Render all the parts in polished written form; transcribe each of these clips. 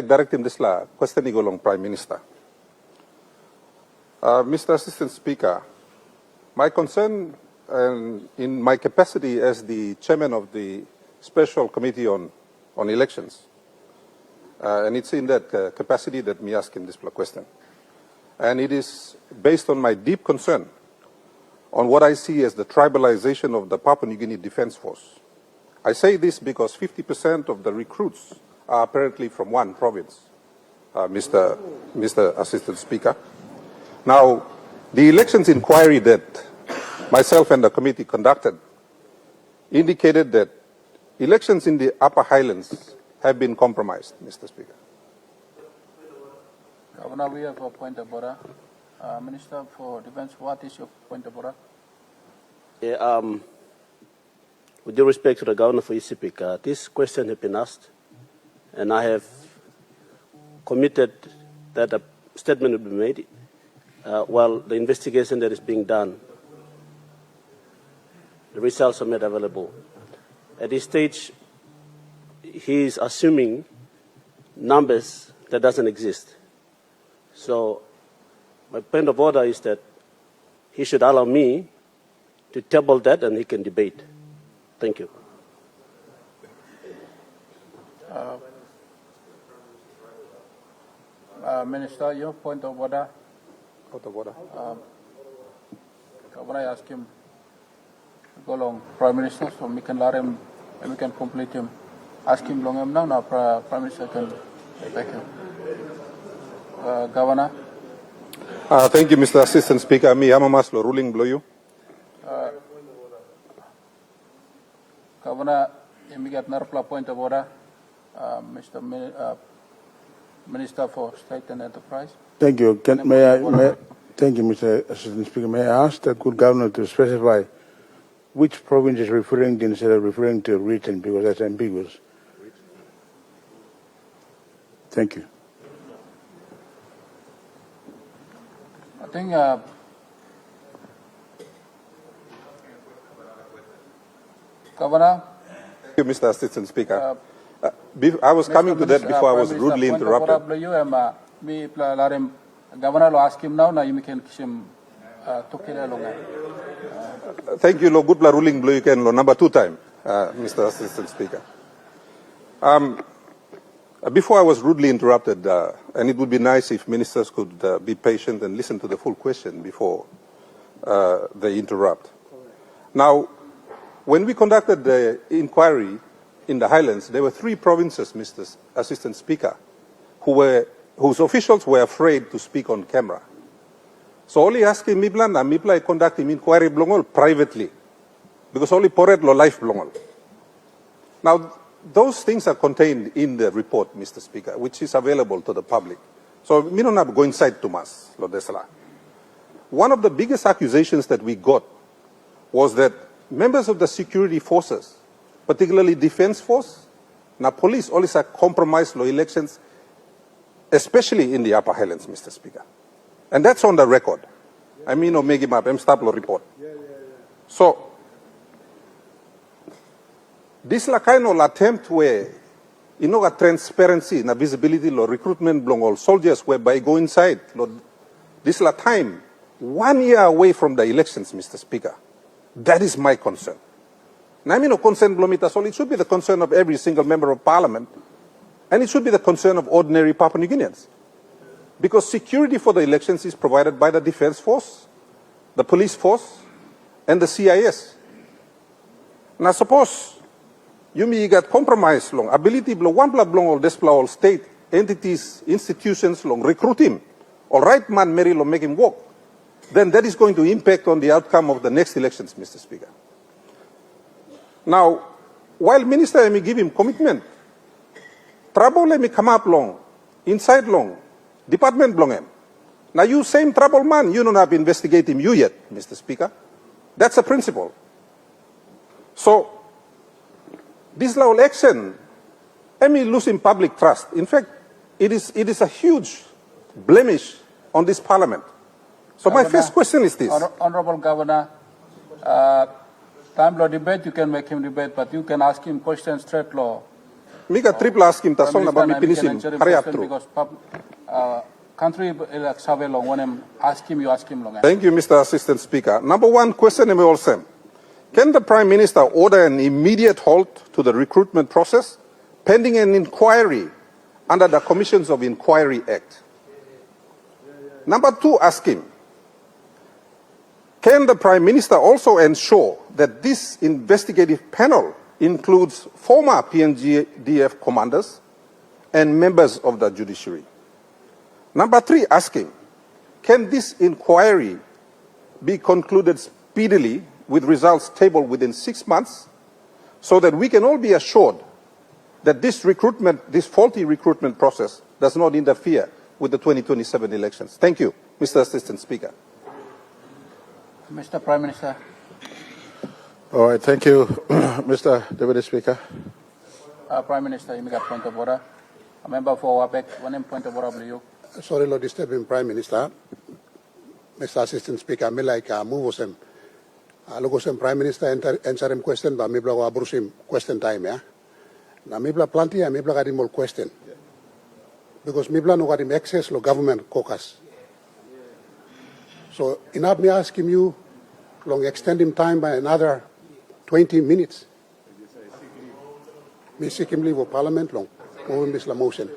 direct him this question igolong Prime Minister. Mr. Assistant Speaker, my concern in my capacity as the chairman of the Special Committee on Elections, and it's in that capacity that me asking this question. And it is based on my deep concern on what I see as the tribalization of the Papua New Guinea Defense Force. I say this because 50% of the recruits are apparently from one province, Mr. Assistant Speaker. Now, the elections inquiry that myself and the committee conducted indicated that elections in the Upper Highlands have been compromised, Mr. Speaker. Governor, we have a point of order. Minister for Defense, what is your point of order? Yeah, with due respect to the Governor for Isipik, this question has been asked, and I have committed that a statement will be made while the investigation that is being done, the results are made available. At this stage, he is assuming numbers that doesn't exist. So my point of order is that he should allow me to table that and he can debate. Thank you. Minister, your point of order. Out of order. Governor, I ask him to go along, Prime Minister, so we can let him and we can complete him. Ask him long him now, Prime Minister can back him. Governor. Thank you, Mr. Assistant Speaker. Me, Amamaslo, ruling below you. Governor, immediate Narpla point of order. Minister for State and Enterprise. Thank you. Thank you, Mr. Assistant Speaker. May I ask the good governor to specify which province is referring to instead of referring to region, because that's ambiguous. Thank you. I think Governor. Thank you, Mr. Assistant Speaker. I was coming to that before I was rudely interrupted. Governor, ask him now. Now you can him Thank you, Lo. Good ruling blue. You can number 2 time, Mr. Assistant Speaker. Before I was rudely interrupted, and it would be nice if ministers could be patient and listen to the full question before they interrupt. Now, when we conducted the inquiry in the Highlands, there were 3 provinces, Mr. Assistant Speaker, whose officials were afraid to speak on camera. So only asking Miplan and Mipla conducting inquiry blongol privately, because only Poret lo life blongol. Now, those things are contained in the report, Mr. Speaker, which is available to the public. So we don't have to go inside to mas, lo desala. One of the biggest accusations that we got was that members of the security forces, particularly defense force, now police always are compromised law elections, especially in the Upper Highlands, Mr. Speaker. And that's on the record. I mean, no make him up, stop law report. So, this la kind of attempt where, you know, a transparency, a visibility, law recruitment belong all soldiers whereby go inside. This la time, 1 year away from the elections, Mr. Speaker. That is my concern. Now, I mean, no concern, Blomita, so it should be the concern of every single member of parliament, and it should be the concern of ordinary Papua New Guineans. Because security for the elections is provided by the defense force, the police force, and the CIS. Now, suppose you may get compromised long, ability blow one blood long all this all state entities, institutions long recruit him, all right man, Mary long make him walk. Then that is going to impact on the outcome of the next elections, Mr. Speaker. Now, while Minister may give him commitment, trouble let me come up long, inside long, department long him. Now you same trouble man, you don't have to investigate him you yet, Mr. Speaker. That's a principle. So, this law election, I mean losing public trust. In fact, it is a huge blemish on this parliament. So Governor, my first question is this. Honorable Governor, time law debate, you can make him debate, but you can ask him questions straight law. Mika triple asking ta song na ba mi Minister, pinisim. Hurry up through. because country like survey long when I'm ask him, you ask him long. Thank you, Mr. Assistant Speaker. Number one question, can the Prime Minister order an immediate halt to the recruitment process pending an inquiry under the Commissions of Inquiry Act? Number two, ask him, can the Prime Minister also ensure that this investigative panel includes former PNGDF commanders and members of the judiciary? Number three, asking, can this inquiry be concluded speedily with results tabled within 6 months so that we can all be assured that this faulty recruitment process does not interfere with the 2027 elections? Thank you, Mr. Assistant Speaker. Mr. Prime Minister. All right, thank you, Mr. Deputy Speaker. Prime Minister, you make a point of order. A member for WAPEC, one point of order, you. Sorry, Lord, disturbing Prime Minister. Mr. Assistant Speaker, me like move him. Logosem Prime Minister answer him question, but me blago abrusim question time, yeah. Na me bla plenty, me bla gadim more question. Because me bla no gadim access lo government caucus. So enough me asking you, long extend him time by another 20 minutes. Me seek him leave of Parliament long, over miss la motion.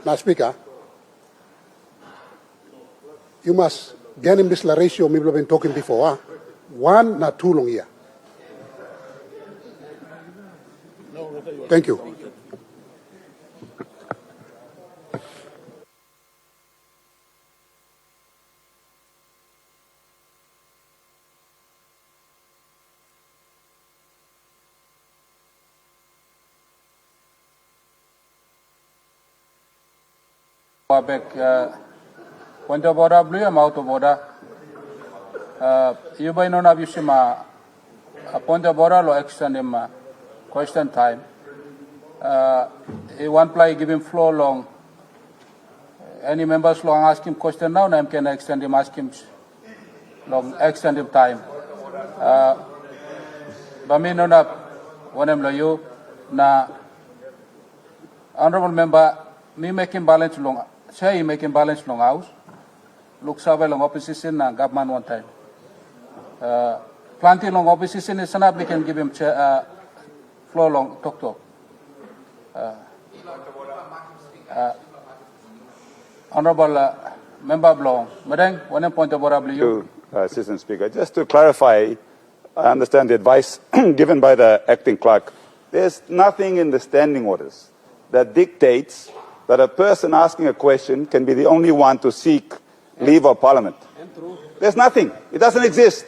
Now, Speaker, you must get him this la ratio we've been talking before. 1 not 2 long here. Thank you. Point of order, blue, I'm out of order. You by no abusima a point of order or extend him question time. One play give him floor long. Any members long ask him question now, and can extend him ask him long extend him time. But me no na one em you na honorable member me making balance long. Say making balance long house. Look survey long opposition na government one time. Plenty long opposition is enough. We can give him floor long talk. Honorable member Blong, Madam, one point of order, you. Assistant Speaker, just to clarify, I understand the advice given by the acting clerk. There's nothing in the standing orders that dictates that a person asking a question can be the only one to seek leave of Parliament. There's nothing. It doesn't exist.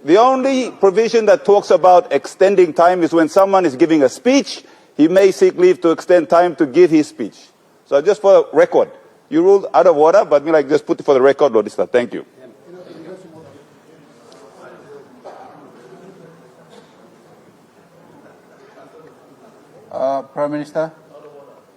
The only provision that talks about extending time is when someone is giving a speech, he may seek leave to extend time to give his speech. So just for the record, you ruled out of order, but me like just put it for the record, Lord Minister. Thank you. Prime Minister.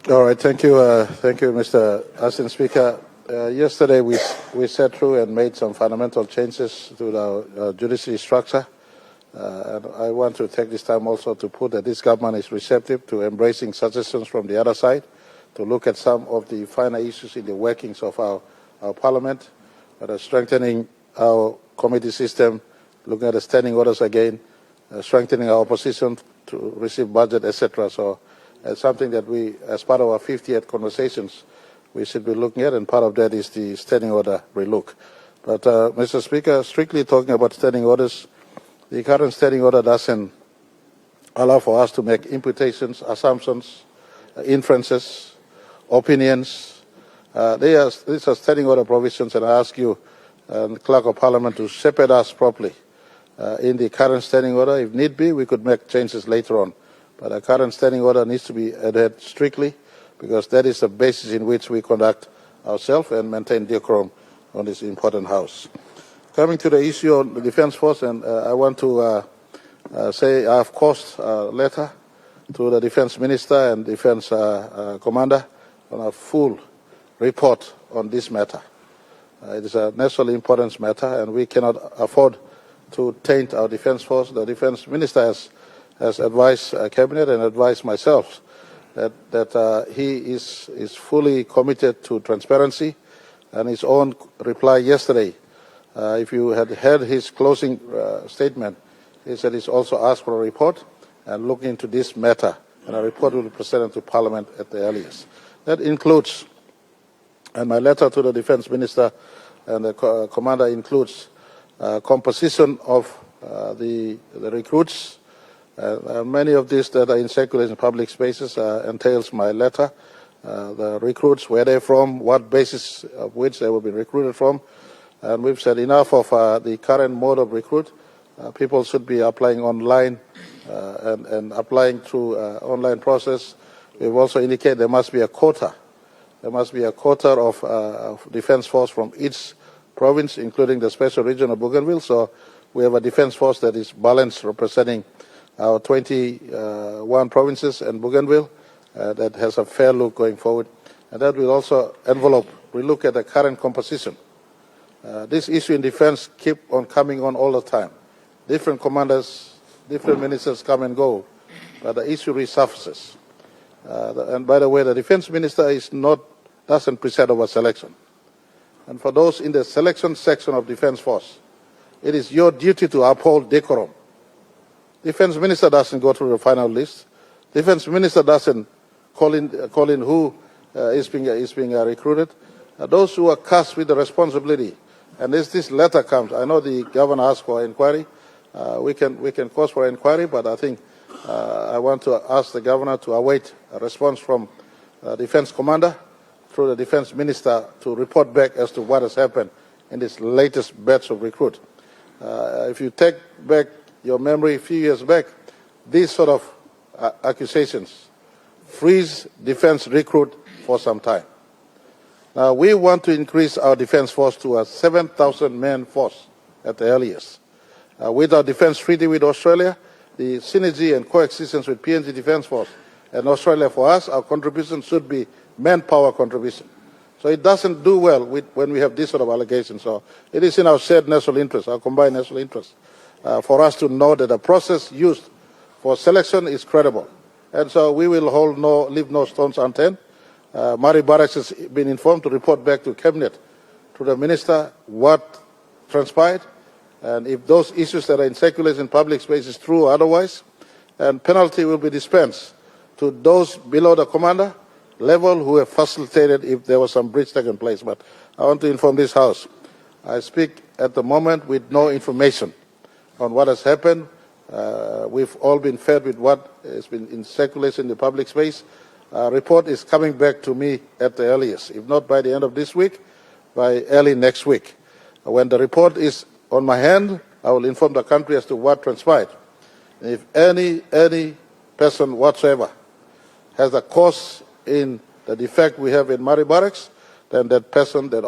All right, thank you, Mr. Assistant Speaker. Yesterday we sat through and made some fundamental changes to our judiciary structure. And I want to take this time also to put that this government is receptive to embracing suggestions from the other side to look at some of the finer issues in the workings of our Parliament, strengthening our committee system, looking at the standing orders again, strengthening our opposition to receive budget, etc. So it's something that we, as part of our 50th conversations, we should be looking at, and part of that is the standing order relook. But, Mr. Speaker, strictly talking about standing orders, the current standing order doesn't allow for us to make imputations, assumptions, inferences, opinions. These are standing order provisions, and I ask you, Clerk of Parliament, to shepherd us properly in the current standing order. If need be, we could make changes later on. But the current standing order needs to be adhered strictly, because that is the basis in which we conduct ourselves and maintain decorum on this important House. Coming to the issue of the Defence Force, and I want to say I have caused a letter to the Defence Minister and Defence Commander on a full report on this matter. It is a national importance matter, and we cannot afford to taint our Defence Force. The Defence Minister has advised Cabinet and advised myself that he is fully committed to transparency, and his own reply yesterday, if you had heard his closing statement, he said he's also asked for a report and look into this matter, and a report will be presented to Parliament at the earliest. That includes, and my letter to the Defence Minister and the Commander includes composition of the recruits. Many of these that are in circulation in public spaces entails my letter. The recruits, where they're from, what basis of which they will be recruited from. And we've said enough of the current mode of recruit. People should be applying online and applying through online process. We've also indicated there must be a quota. There must be a quota of defence force from each province, including the special region of Bougainville. So we have a defence force that is balanced, representing our 21 provinces and Bougainville, that has a fair look going forward. And that will also envelope, we look at the current composition. This issue in defence keep on coming on all the time. Different commanders, different ministers come and go, but the issue resurfaces. And by the way, the defence minister doesn't preside over selection. And for those in the selection section of defence force, it is your duty to uphold decorum. Defence minister doesn't go through the final list. Defence minister doesn't call in who is being recruited. Those who are tasked with the responsibility, and as this letter comes, I know the governor asked for inquiry. We can cause for inquiry, but I think I want to ask the governor to await a response from the defence commander through the defence minister to report back as to what has happened in this latest batch of recruit. If you take back your memory a few years back, these sort of accusations freeze defence recruit for some time. Now we want to increase our defence force to a 7,000-man force at the earliest. With our defence treaty with Australia, the synergy and coexistence with PNG Defence Force and Australia, for us, our contribution should be manpower contribution. So it doesn't do well when we have this sort of allegations. So it is in our shared national interest, our combined national interest, for us to know that the process used for selection is credible. And so we will leave no stones unturned. Mari Barracks has been informed to report back to Cabinet, to the Minister, what transpired. And if those issues that are in circulation in public space is true or otherwise, and penalty will be dispensed to those below the commander level who have facilitated if there was some breach taking place. But I want to inform this House, I speak at the moment with no information on what has happened. We've all been fed with what has been in circulation in the public space. A report is coming back to me at the earliest, if not by the end of this week, by early next week. When the report is on my hand, I will inform the country as to what transpired. If any person whatsoever has a cause in the defect we have in Mari Barracks, then that person or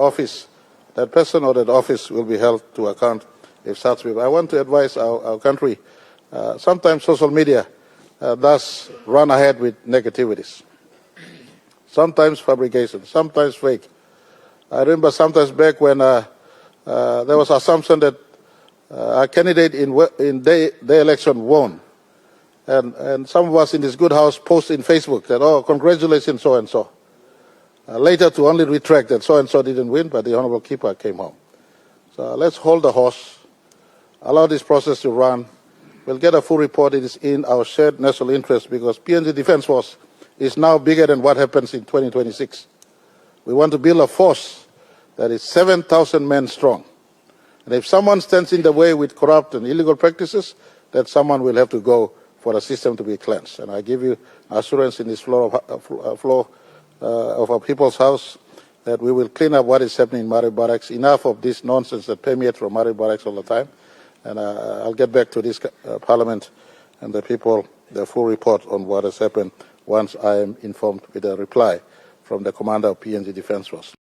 that office will be held to account if such be. I want to advise our country, sometimes social media does run ahead with negativities. Sometimes fabrication, sometimes fake. I remember sometimes back when there was assumption that a candidate in their election won. And some of us in this good house post in Facebook that, oh, congratulations, so-and-so. Later to only retract that so-and-so didn't win, but the Honourable Keeper came home. So let's hold the horse, allow this process to run. We'll get a full report. It is in our shared national interest because PNG Defence Force is now bigger than what happens in 2026. We want to build a force that is 7,000 men strong. And if someone stands in the way with corrupt and illegal practices, that someone will have to go for the system to be cleansed. And I give you assurance in this floor of our people's house that we will clean up what is happening in Mari Barracks. Enough of this nonsense that permeates from Mari Barracks all the time. And I'll get back to this Parliament and the people, the full report on what has happened once I am informed with a reply from the Commander of PNG Defence Force.